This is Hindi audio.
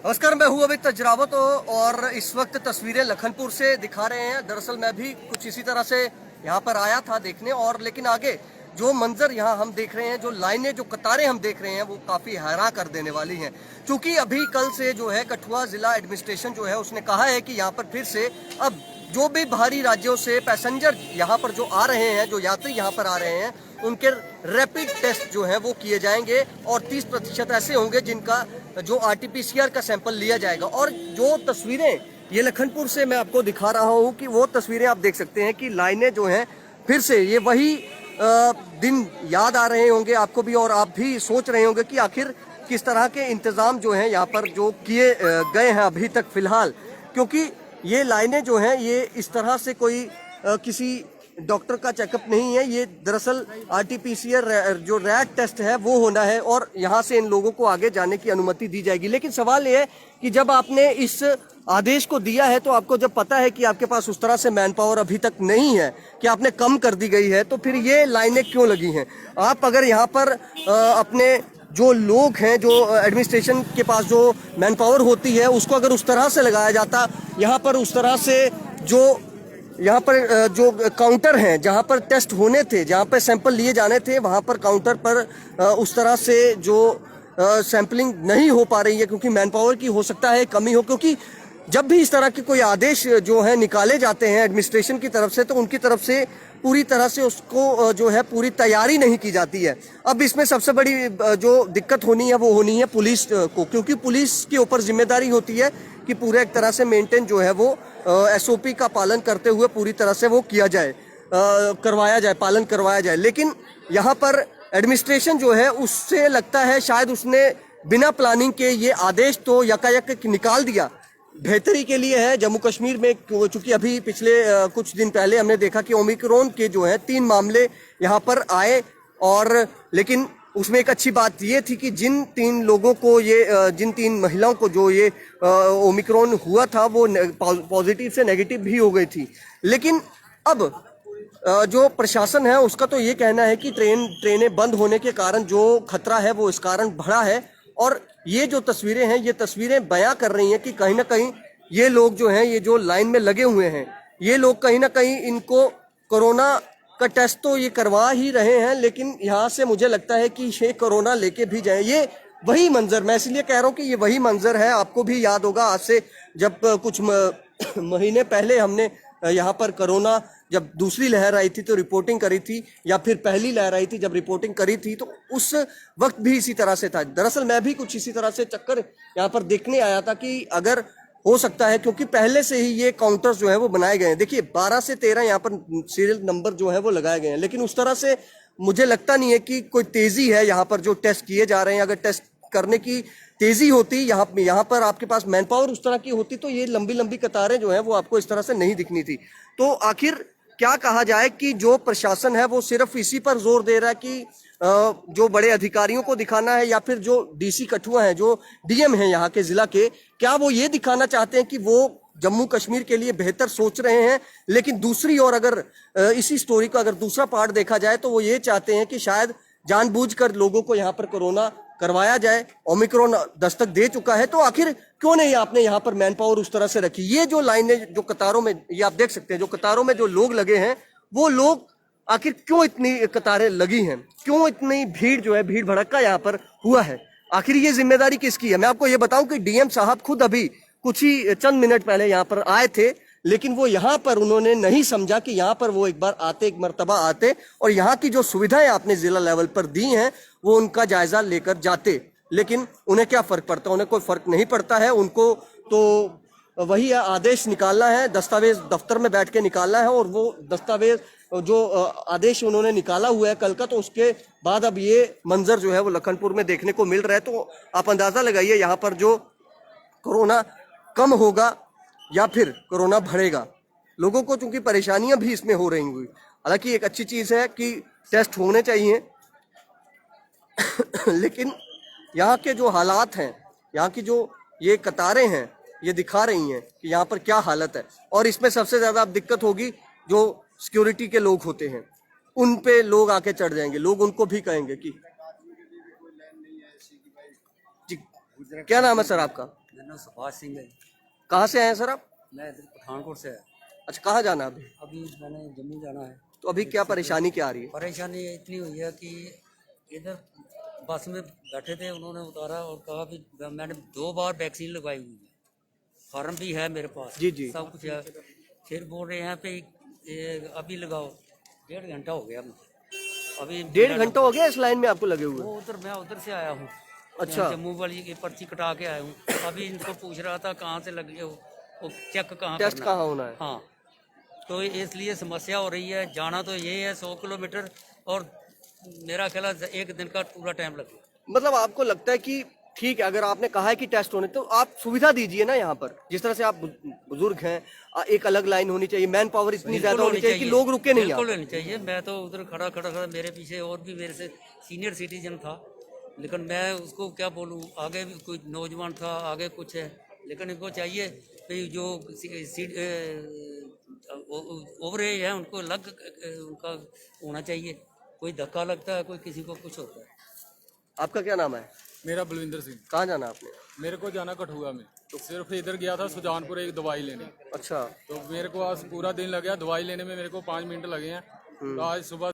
नमस्कार, मैं हूँ अभी तजरावत और इस वक्त तस्वीरें लखनपुर से दिखा रहे हैं। दरअसल मैं भी कुछ इसी तरह से यहाँ पर आया था देखने, और लेकिन आगे जो मंजर यहाँ हम देख रहे हैं, जो लाइनें, जो कतारें हम देख रहे हैं, वो काफ़ी हैरान कर देने वाली हैं। क्योंकि अभी कल से जो है कठुआ जिला एडमिनिस्ट्रेशन जो है उसने कहा है कि यहाँ पर फिर से अब जो भी बाहरी राज्यों से पैसेंजर यहाँ पर जो आ रहे हैं, जो यात्री यहाँ पर आ रहे हैं, उनके रैपिड टेस्ट जो है वो किए जाएंगे और 30% ऐसे होंगे जिनका जो आरटीपीसीआर का सैंपल लिया जाएगा। और जो तस्वीरें ये लखनपुर से मैं आपको दिखा रहा हूँ कि वो तस्वीरें आप देख सकते हैं कि लाइनें जो हैं फिर से ये वही दिन याद आ रहे होंगे आपको भी, और आप भी सोच रहे होंगे कि आखिर किस तरह के इंतजाम जो हैं यहाँ पर जो किए गए हैं अभी तक फिलहाल। क्योंकि ये लाइनें जो हैं ये इस तरह से कोई किसी डॉक्टर का चेकअप नहीं है, ये दरअसल आरटीपीसीआर जो रैट टेस्ट है वो होना है, और यहाँ से इन लोगों को आगे जाने की अनुमति दी जाएगी। लेकिन सवाल ये है कि जब आपने इस आदेश को दिया है तो आपको जब पता है कि आपके पास उस तरह से मैन पावर अभी तक नहीं है, कि आपने कम कर दी गई है, तो फिर ये लाइनें क्यों लगी हैं? आप अगर यहाँ पर अपने जो लोग हैं, जो एडमिनिस्ट्रेशन के पास जो मैन पावर होती है, उसको अगर उस तरह से लगाया जाता, यहाँ पर उस तरह से जो यहाँ पर जो काउंटर हैं जहाँ पर टेस्ट होने थे, जहाँ पर सैंपल लिए जाने थे, वहाँ पर काउंटर पर उस तरह से जो सैंपलिंग नहीं हो पा रही है क्योंकि मैन पावर की हो सकता है कमी हो। क्योंकि जब भी इस तरह के कोई आदेश जो है निकाले जाते हैं एडमिनिस्ट्रेशन की तरफ से, तो उनकी तरफ से पूरी तरह से उसको जो है पूरी तैयारी नहीं की जाती है। अब इसमें सबसे बड़ी जो दिक्कत होनी है वो होनी है पुलिस को, क्योंकि पुलिस के ऊपर जिम्मेदारी होती है कि पूरे एक तरह से मेंटेन जो है वो एसओपी का पालन करते हुए पूरी तरह से वो किया जाए, करवाया जाए, पालन करवाया जाए। लेकिन यहाँ पर एडमिनिस्ट्रेशन जो है उससे लगता है शायद उसने बिना प्लानिंग के ये आदेश तो यकायक निकाल दिया। बेहतरी के लिए है जम्मू कश्मीर में, चूंकि अभी पिछले कुछ दिन पहले हमने देखा कि ओमिक्रॉन के जो है 3 मामले यहाँ पर आए, और लेकिन उसमें एक अच्छी बात ये थी कि जिन 3 लोगों को जिन 3 महिलाओं को जो ये ओमिक्रॉन हुआ था वो पॉजिटिव से नेगेटिव भी हो गई थी। लेकिन अब जो प्रशासन है उसका तो ये कहना है कि ट्रेनें बंद होने के कारण जो खतरा है वो इस कारण बढ़ा है। और ये जो तस्वीरें हैं, ये तस्वीरें बयां कर रही हैं कि कहीं ना कहीं ये लोग जो हैं, ये जो लाइन में लगे हुए हैं, ये लोग कहीं ना कहीं इनको कोरोना का टेस्ट तो ये करवा ही रहे हैं, लेकिन यहाँ से मुझे लगता है कि ये कोरोना लेके भी जाए। ये वही मंजर, मैं इसलिए कह रहा हूँ कि ये वही मंजर है। आपको भी याद होगा आज से जब कुछ महीने पहले हमने यहाँ पर कोरोना जब दूसरी लहर आई थी तो रिपोर्टिंग करी थी, या फिर पहली लहर आई थी जब रिपोर्टिंग करी थी, तो उस वक्त भी इसी तरह से था। दरअसल मैं भी कुछ इसी तरह से चक्कर यहाँ पर देखने आया था कि अगर हो सकता है, क्योंकि पहले से ही ये काउंटर्स जो है वो बनाए गए हैं। देखिए 12 से 13 यहाँ पर सीरियल नंबर जो है वो लगाए गए हैं, लेकिन उस तरह से मुझे लगता नहीं है कि कोई तेजी है यहाँ पर जो टेस्ट किए जा रहे हैं। अगर टेस्ट करने की तेजी होती, यहाँ पर आपके पास मैन पावर उस तरह की होती, तो ये लंबी लंबी कतारें जो है वो आपको इस तरह से नहीं दिखनी थी। तो आखिर क्या कहा जाए कि जो प्रशासन है वो सिर्फ इसी पर जोर दे रहा है कि जो बड़े अधिकारियों को दिखाना है, या फिर जो डीसी कठुआ है, जो डीएम है यहाँ के जिला के, क्या वो ये दिखाना चाहते हैं कि वो जम्मू कश्मीर के लिए बेहतर सोच रहे हैं। लेकिन दूसरी ओर अगर इसी स्टोरी को अगर दूसरा पार्ट देखा जाए तो वो ये चाहते हैं कि शायद जानबूझकर लोगों को यहाँ पर कोरोना करवाया जाए। ओमिक्रॉन दस्तक दे चुका है, तो आखिर क्यों नहीं आपने यहाँ पर मैन पावर उस तरह से रखी? ये जो लाइनें जो कतारों में, ये आप देख सकते हैं, जो कतारों में जो लोग लगे हैं, वो लोग आखिर क्यों इतनी कतारें लगी हैं, क्यों इतनी भीड़ जो है, भीड़ भड़का यहाँ पर हुआ है? आखिर ये जिम्मेदारी किसकी है? मैं आपको ये बताऊं कि डीएम साहब खुद अभी कुछ ही चंद मिनट पहले यहाँ पर आए थे, लेकिन वो यहाँ पर उन्होंने नहीं समझा कि यहाँ पर वो एक बार आते, एक मर्तबा आते, और यहाँ की जो सुविधाएं आपने जिला लेवल पर दी हैं वो उनका जायजा लेकर जाते। लेकिन उन्हें क्या फर्क पड़ता? उन्हें कोई फर्क नहीं पड़ता है। उनको तो वही आदेश निकालना है, दस्तावेज दफ्तर में बैठ के निकालना है, और वो दस्तावेज जो आदेश उन्होंने निकाला हुआ है कल का, तो उसके बाद अब ये मंजर जो है वो लखनपुर में देखने को मिल रहा है। तो आप अंदाजा लगाइए यहाँ पर जो कोरोना कम होगा या फिर कोरोना बढ़ेगा। लोगों को चूंकि परेशानियां भी इसमें हो रही हुई, हालांकि एक अच्छी चीज है कि टेस्ट होने चाहिए लेकिन यहाँ के जो हालात हैं, यहाँ की जो ये कतारें हैं, ये दिखा रही हैं कि यहाँ पर क्या हालत है। और इसमें सबसे ज्यादा दिक्कत होगी जो सिक्योरिटी के लोग होते हैं, उन पे लोग आके चढ़ जाएंगे। लोग उनको भी कहेंगे कि जी, क्या नाम है सर आपका? मेरा नाम सुभाष सिंह है। कहाँ से आए हैं सर आप? मैं इधर पठानकोट से है। अच्छा, कहाँ जाना है अभी? अभी मैंने जम्मू जाना है। तो अभी क्या परेशानी क्या आ रही है? परेशानी इतनी हुई है कि इधर बस में बैठे थे, उन्होंने उतारा और कहा कि मैंने 2 बार वैक्सीन लगवाई हुई है, फॉर्म भी है मेरे पास, जी जी। सब कुछ है। फिर बोल रहे हैं पे अभी लगाओ। 1.5 घंटा हो गया मुझे। अभी 1.5 घंटा हो गया इस लाइन में आपको लगे हुए? वो मैं उधर से आया हूँ। अच्छा। जम्मू वाली की पर्ची कटा के आया हूँ। अभी इनको पूछ रहा था कहाँ से लगे हो, वो चेक कहाँ टेस्ट करना कहाँ होना है? हाँ, तो इसलिए समस्या हो रही है। जाना तो ये है 100 किलोमीटर, और मेरा ख्याल है 1 दिन का पूरा टाइम लगेगा। मतलब आपको लगता है कि ठीक है, अगर आपने कहा है कि टेस्ट होने, तो आप सुविधा दीजिए ना यहाँ पर। जिस तरह से आप बुजुर्ग हैं, एक अलग लाइन होनी चाहिए, मैन पावर इतनी ज्यादा होनी चाहिए कि लोग रुके नहीं। बिल्कुल होनी चाहिए। मैं तो उधर खड़ा मेरे पीछे और भी मेरे से सीनियर सिटीजन था, लेकिन मैं उसको क्या बोलूँ, आगे भी कोई नौजवान था, आगे कुछ है, लेकिन इनको चाहिए कि जो ओवर एज है उनको अलग उनका होना चाहिए। कोई धक्का लगता है, कोई किसी को कुछ होता है। आपका क्या नाम है? मेरा बलविंदर सिंह। कहाँ जाना आपने? मेरे को जाना कठुआ में, तो सिर्फ इधर गया था सुजानपुर एक दवाई लेने। अच्छा। तो मेरे को आज पूरा दिन लग गया दवाई लेने में, मेरे को 5 मिनट लगे हैं। तो आज सुबह